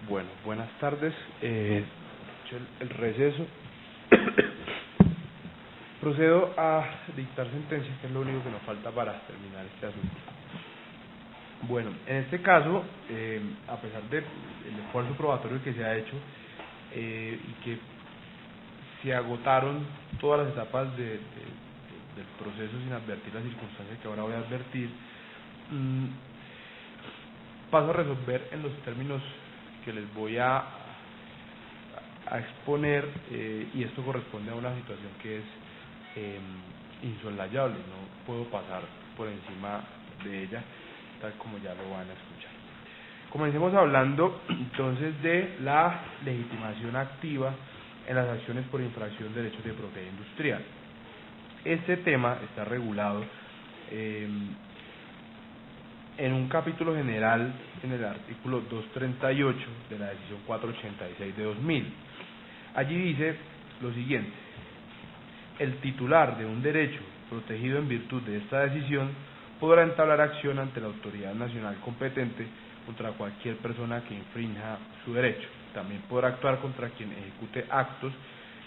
Bueno, buenas tardes. Hecho el receso, procedo a dictar sentencia, que es lo único que nos falta para terminar este asunto. Bueno, en este caso, a pesar del esfuerzo probatorio que se ha hecho y que se agotaron todas las etapas del proceso sin advertir las circunstancias que ahora voy a advertir, paso a resolver en los términos que les voy a exponer, y esto corresponde a una situación que es insoslayable, no puedo pasar por encima de ella, tal como ya lo van a escuchar. Comencemos hablando entonces de la legitimación activa en las acciones por infracción de derechos de propiedad industrial. Este tema está regulado en un capítulo general en el artículo 238 de la decisión 486 de 2000. Allí dice lo siguiente: el titular de un derecho protegido en virtud de esta decisión podrá entablar acción ante la autoridad nacional competente contra cualquier persona que infrinja su derecho. También podrá actuar contra quien ejecute actos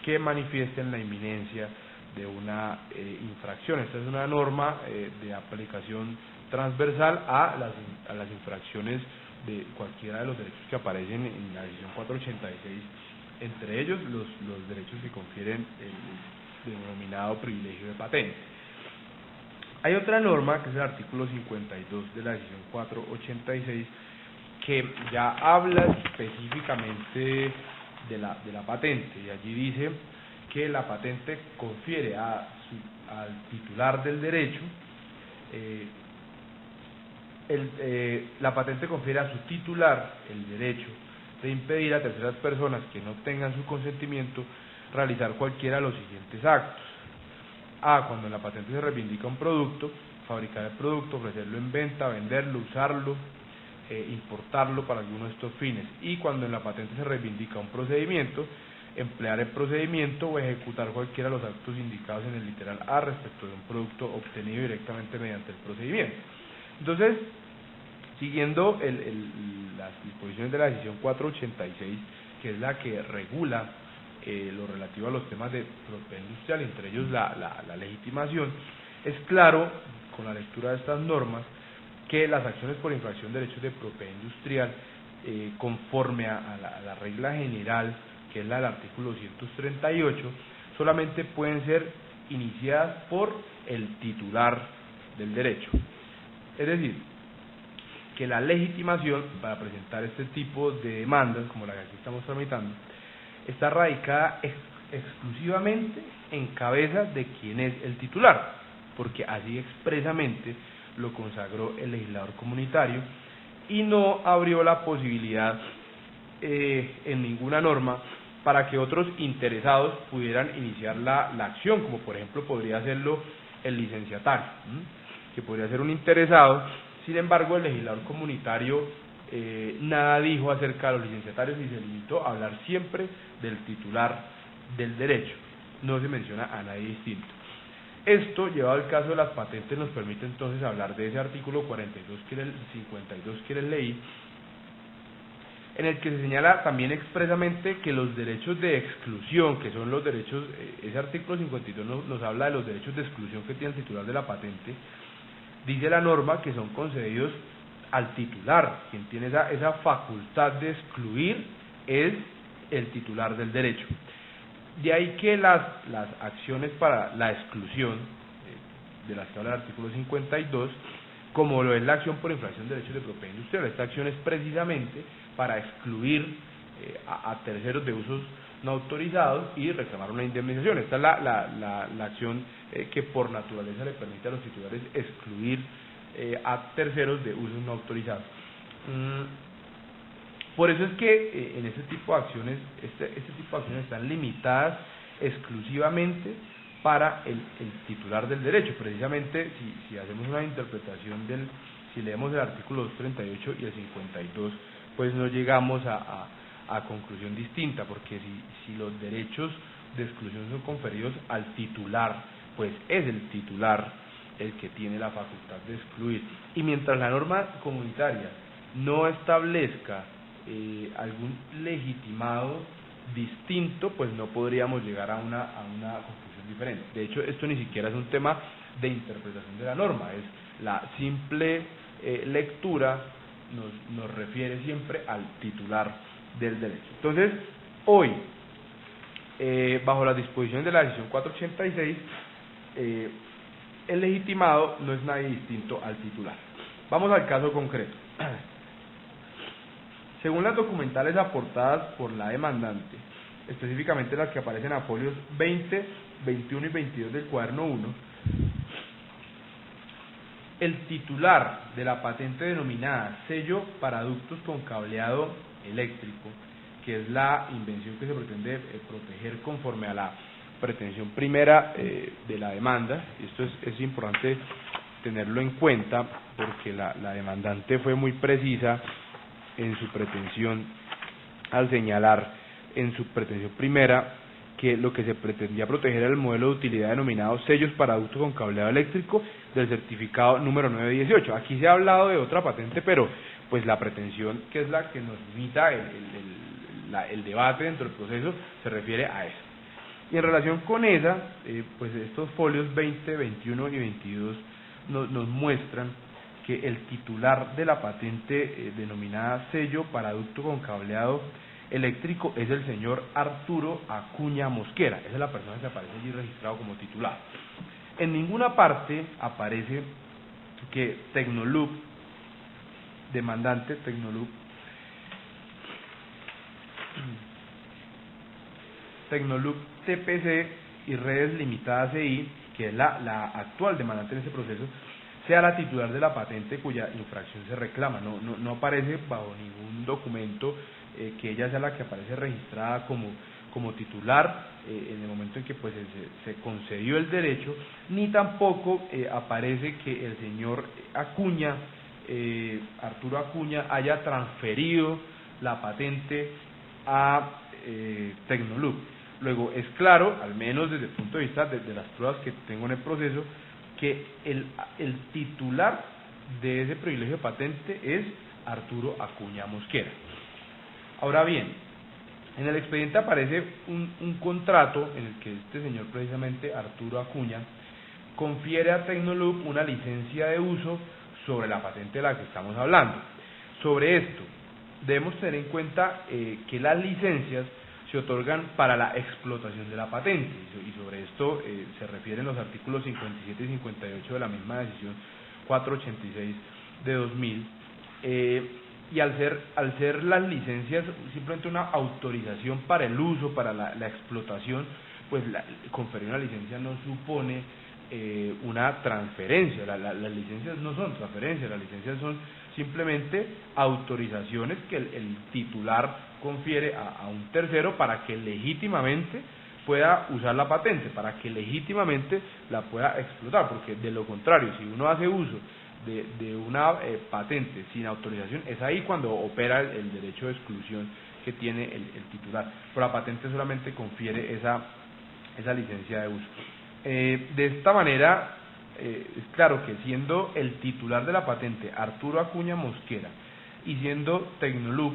que manifiesten la inminencia de una infracción. Esta es una norma de aplicación transversal a las infracciones de cualquiera de los derechos que aparecen en la decisión 486, entre ellos los derechos que confieren el denominado privilegio de patente. Hay otra norma, que es el artículo 52 de la decisión 486, que ya habla específicamente de la patente, y allí dice que la patente confiere al titular del derecho, la patente confiere a su titular el derecho de impedir a terceras personas que no tengan su consentimiento realizar cualquiera de los siguientes actos. A. Cuando en la patente se reivindica un producto, fabricar el producto, ofrecerlo en venta, venderlo, usarlo, importarlo para alguno de estos fines. Y cuando en la patente se reivindica un procedimiento, emplear el procedimiento o ejecutar cualquiera de los actos indicados en el literal A respecto de un producto obtenido directamente mediante el procedimiento. Entonces, siguiendo las disposiciones de la decisión 486, que es la que regula lo relativo a los temas de propiedad industrial, entre ellos la legitimación, es claro, con la lectura de estas normas, que las acciones por infracción de derechos de propiedad industrial, conforme a la regla general, que es la del artículo 238, solamente pueden ser iniciadas por el titular del derecho. Es decir, que la legitimación para presentar este tipo de demandas, como la que aquí estamos tramitando, está radicada exclusivamente en cabeza de quien es el titular, porque así expresamente lo consagró el legislador comunitario, y no abrió la posibilidad en ninguna norma para que otros interesados pudieran iniciar la acción, como por ejemplo podría hacerlo el licenciatario, que podría ser un interesado. Sin embargo, el legislador comunitario nada dijo acerca de los licenciatarios y se limitó a hablar siempre del titular del derecho, no se menciona a nadie distinto. Esto, llevado al caso de las patentes, nos permite entonces hablar de ese artículo 42 52 que les leí, en el que se señala también expresamente que los derechos de exclusión, que son los derechos, ese artículo 52 nos habla de los derechos de exclusión que tiene el titular de la patente. Dice la norma que son concedidos al titular, quien tiene esa facultad de excluir es el titular del derecho. De ahí que las acciones para la exclusión, de las que habla el artículo 52, como lo es la acción por infracción de derechos de propiedad industrial, esta acción es precisamente para excluir a terceros de usos no autorizados y reclamar una indemnización. Esta es la acción que por naturaleza le permite a los titulares excluir a terceros de usos no autorizados. Por eso es que en este tipo de acciones, este tipo de acciones están limitadas exclusivamente para el titular del derecho. Precisamente, si hacemos una interpretación si leemos el artículo 238 y el 52, pues no llegamos a conclusión distinta, porque si los derechos de exclusión son conferidos al titular, pues es el titular el que tiene la facultad de excluir. Y mientras la norma comunitaria no establezca algún legitimado distinto, pues no podríamos llegar a una conclusión diferente. De hecho, esto ni siquiera es un tema de interpretación de la norma, es la simple lectura nos refiere siempre al titular del derecho. Entonces, hoy, bajo las disposiciones de la decisión 486, el legitimado no es nadie distinto al titular. Vamos al caso concreto. Según las documentales aportadas por la demandante, específicamente las que aparecen a folios 20, 21 y 22 del cuaderno 1, el titular de la patente denominada sello para ductos con cableado eléctrico, que es la invención que se pretende proteger conforme a la pretensión primera de la demanda, y esto es importante tenerlo en cuenta porque la demandante fue muy precisa en su pretensión al señalar en su pretensión primera que lo que se pretendía proteger era el modelo de utilidad denominado sellos para ductos con cableado eléctrico del certificado número 918. Aquí se ha hablado de otra patente, pero pues la pretensión, que es la que nos limita el debate dentro del proceso, se refiere a eso. Y en relación con esa, pues estos folios 20, 21 y 22 nos muestran que el titular de la patente denominada sello para ducto con cableado eléctrico es el señor Arturo Acuña Mosquera. Esa es la persona que aparece allí registrado como titular. En ninguna parte aparece que Tecnolub, demandante Tecnolub TPC y Redes Limitadas EI, que es la actual demandante en este proceso, sea la titular de la patente cuya infracción se reclama. No aparece bajo ningún documento que ella sea la que aparece registrada como titular en el momento en que pues se concedió el derecho, ni tampoco aparece que el señor Acuña, Arturo Acuña, haya transferido la patente a Tecnolub. Luego, es claro, al menos desde el punto de vista de las pruebas que tengo en el proceso, que el titular de ese privilegio de patente es Arturo Acuña Mosquera. Ahora bien, en el expediente aparece un contrato en el que este señor, precisamente Arturo Acuña, confiere a Tecnolub una licencia de uso sobre la patente de la que estamos hablando. Sobre esto, debemos tener en cuenta que las licencias se otorgan para la explotación de la patente, y sobre esto se refieren los artículos 57 y 58 de la misma decisión 486 de 2000, y al ser las licencias simplemente una autorización para el uso, para la explotación, pues conferir una licencia no supone una transferencia. Las licencias no son transferencias, las licencias son simplemente autorizaciones que el titular confiere a un tercero para que legítimamente pueda usar la patente, para que legítimamente la pueda explotar, porque de lo contrario, si uno hace uso de una patente sin autorización, es ahí cuando opera el derecho de exclusión que tiene el titular, pero la patente solamente confiere esa licencia de uso. De esta manera, es claro que siendo el titular de la patente Arturo Acuña Mosquera y siendo Tecnolub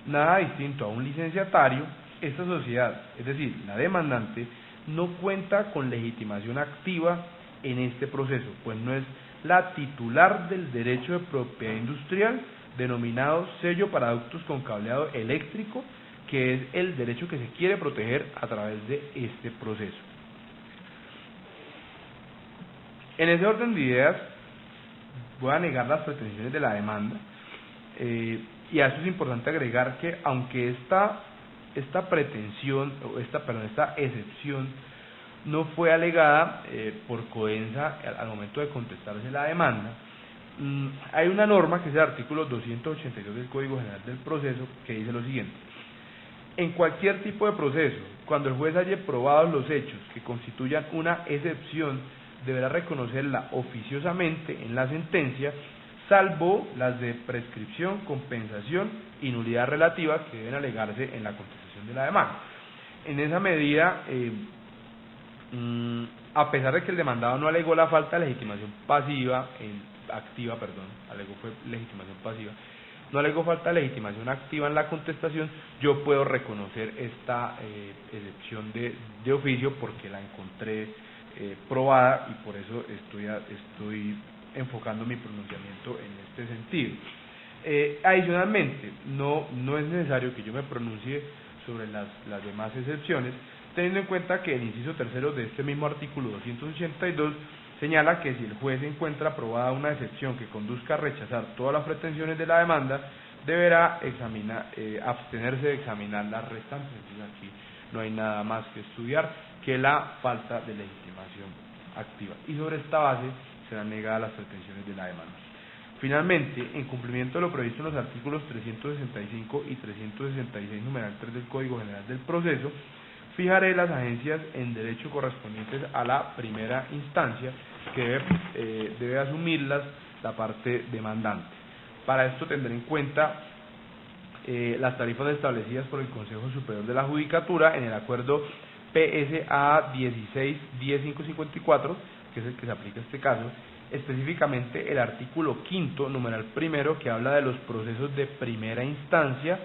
nada distinto a un licenciatario, esta sociedad, es decir, la demandante, no cuenta con legitimación activa en este proceso, pues no es la titular del derecho de propiedad industrial denominado sello para ductos con cableado eléctrico, que es el derecho que se quiere proteger a través de este proceso. En ese orden de ideas, voy a negar las pretensiones de la demanda, y a eso es importante agregar que aunque esta pretensión, o esta excepción no fue alegada por Codensa al momento de contestarse la demanda, hay una norma que es el artículo 282 del Código General del Proceso que dice lo siguiente: en cualquier tipo de proceso, cuando el juez haya probado los hechos que constituyan una excepción, deberá reconocerla oficiosamente en la sentencia, salvo las de prescripción, compensación y nulidad relativa que deben alegarse en la contestación de la demanda. En esa medida, a pesar de que el demandado no alegó la falta de legitimación activa, alegó fue legitimación pasiva, no alego falta de legitimación activa en la contestación, yo puedo reconocer esta excepción de oficio porque la encontré probada y por eso estoy enfocando mi pronunciamiento en este sentido. Adicionalmente, no es necesario que yo me pronuncie sobre las demás excepciones, teniendo en cuenta que el inciso tercero de este mismo artículo 282 señala que si el juez encuentra aprobada una excepción que conduzca a rechazar todas las pretensiones de la demanda, deberá abstenerse de examinar las restantes. Entonces aquí no hay nada más que estudiar que la falta de legitimación activa, y sobre esta base serán negadas las pretensiones de la demanda. Finalmente, en cumplimiento de lo previsto en los artículos 365 y 366 numeral 3 del Código General del Proceso, fijaré las agencias en derecho correspondientes a la primera instancia que debe asumirlas la parte demandante. Para esto tendré en cuenta las tarifas establecidas por el Consejo Superior de la Judicatura en el acuerdo PSA 16-10554, que es el que se aplica a este caso, específicamente el artículo 5º, numeral primero, que habla de los procesos de primera instancia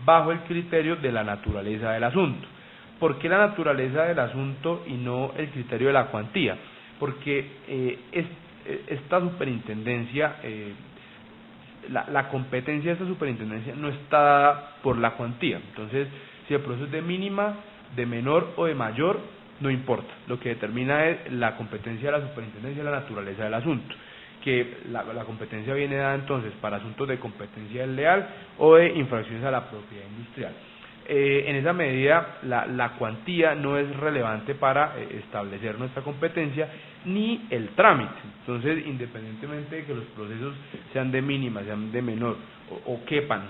bajo el criterio de la naturaleza del asunto. ¿Por qué la naturaleza del asunto y no el criterio de la cuantía? Porque esta superintendencia, la competencia de esta superintendencia no está dada por la cuantía. Entonces, si el proceso es de mínima, de menor o de mayor, no importa. Lo que determina es la competencia de la superintendencia y la naturaleza del asunto, que la competencia viene dada entonces para asuntos de competencia desleal o de infracciones a la propiedad industrial. En esa medida, la cuantía no es relevante para establecer nuestra competencia, ni el trámite. Entonces, independientemente de que los procesos sean de mínima, sean de menor, o quepan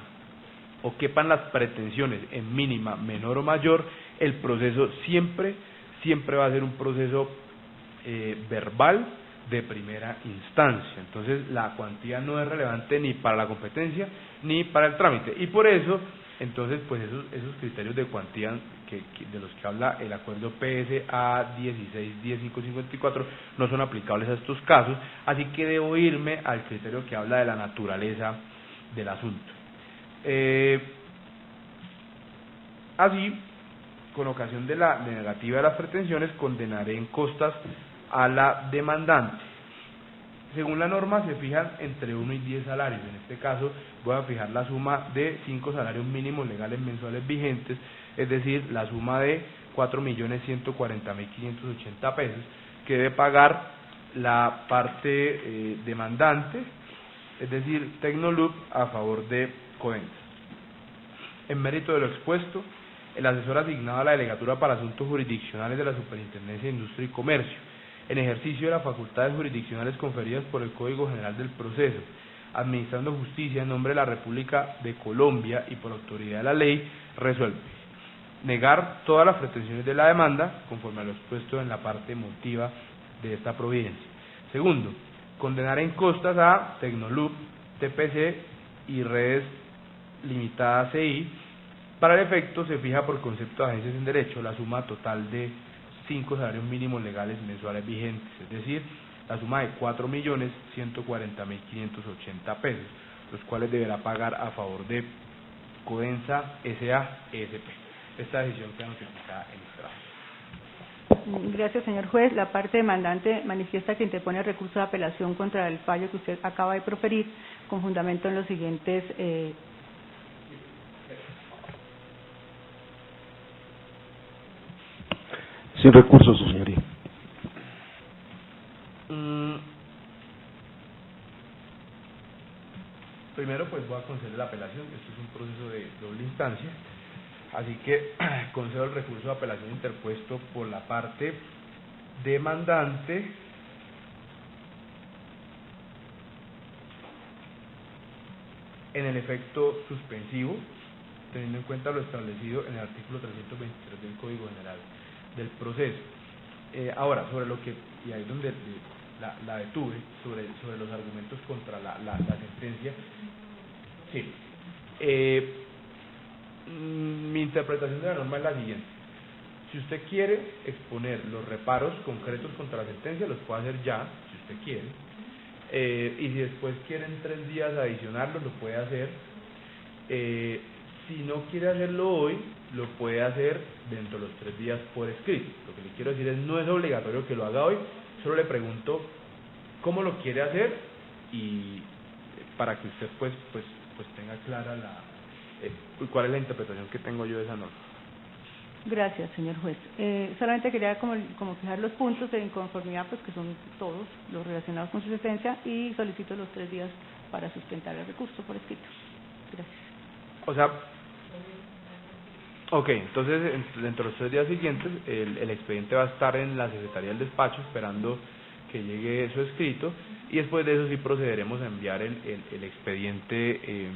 las pretensiones en mínima, menor o mayor, el proceso siempre va a ser un proceso verbal de primera instancia. Entonces, la cuantía no es relevante ni para la competencia ni para el trámite, y por eso, entonces, pues esos criterios de cuantía de los que habla el acuerdo PSA 16-10554 no son aplicables a estos casos, así que debo irme al criterio que habla de la naturaleza del asunto. Así, con ocasión de la negativa de las pretensiones, condenaré en costas a la demandante. Según la norma, se fijan entre 1 y 10 salarios. En este caso, voy a fijar la suma de 5 salarios mínimos legales mensuales vigentes, es decir, la suma de 4.140.580 pesos, que debe pagar la parte demandante, es decir, Tecnolub, a favor de Codensa. En mérito de lo expuesto, el asesor asignado a la Delegatura para Asuntos Jurisdiccionales de la Superintendencia de Industria y Comercio, en ejercicio de las facultades jurisdiccionales conferidas por el Código General del Proceso, administrando justicia en nombre de la República de Colombia y por autoridad de la ley, resuelve negar todas las pretensiones de la demanda, conforme a lo expuesto en la parte emotiva de esta providencia. Segundo, condenar en costas a Tecnolub, TPC y Redes Limitadas CI. Para el efecto, se fija por concepto de agencias en derecho la suma total de 5 salarios mínimos legales mensuales vigentes, es decir, la suma de 4.140.580 pesos, los cuales deberá pagar a favor de Codensa S.A. ESP. Esta decisión queda notificada en extraño. Gracias, señor juez. La parte demandante manifiesta que interpone recurso de apelación contra el fallo que usted acaba de proferir, con fundamento en los siguientes Sin recurso, su señoría. Primero, pues voy a conceder la apelación. Esto es un proceso de doble instancia, así que concedo el recurso de apelación interpuesto por la parte demandante en el efecto suspensivo, teniendo en cuenta lo establecido en el artículo 323 del Código General del Proceso. Ahora, sobre lo que, y ahí es donde la detuve, sobre los argumentos contra la sentencia, sí. Mi interpretación de la norma es la siguiente: si usted quiere exponer los reparos concretos contra la sentencia, los puede hacer ya, si usted quiere, y si después quieren 3 días adicionarlos, lo puede hacer, Si no quiere hacerlo hoy, lo puede hacer dentro de los 3 días por escrito. Lo que le quiero decir es, no es obligatorio que lo haga hoy, solo le pregunto cómo lo quiere hacer y para que usted pues tenga clara cuál es la interpretación que tengo yo de esa norma. Gracias, señor juez. Solamente quería como fijar los puntos de inconformidad, pues que son todos los relacionados con su sentencia, y solicito los 3 días para sustentar el recurso por escrito. Gracias. O sea, ok, entonces dentro de los 3 días siguientes el expediente va a estar en la Secretaría del Despacho esperando que llegue eso escrito, y después de eso sí procederemos a enviar el expediente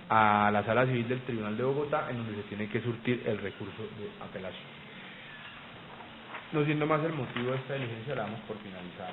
a la Sala Civil del Tribunal de Bogotá, en donde se tiene que surtir el recurso de apelación. No siendo más el motivo de esta diligencia, la damos por finalizada.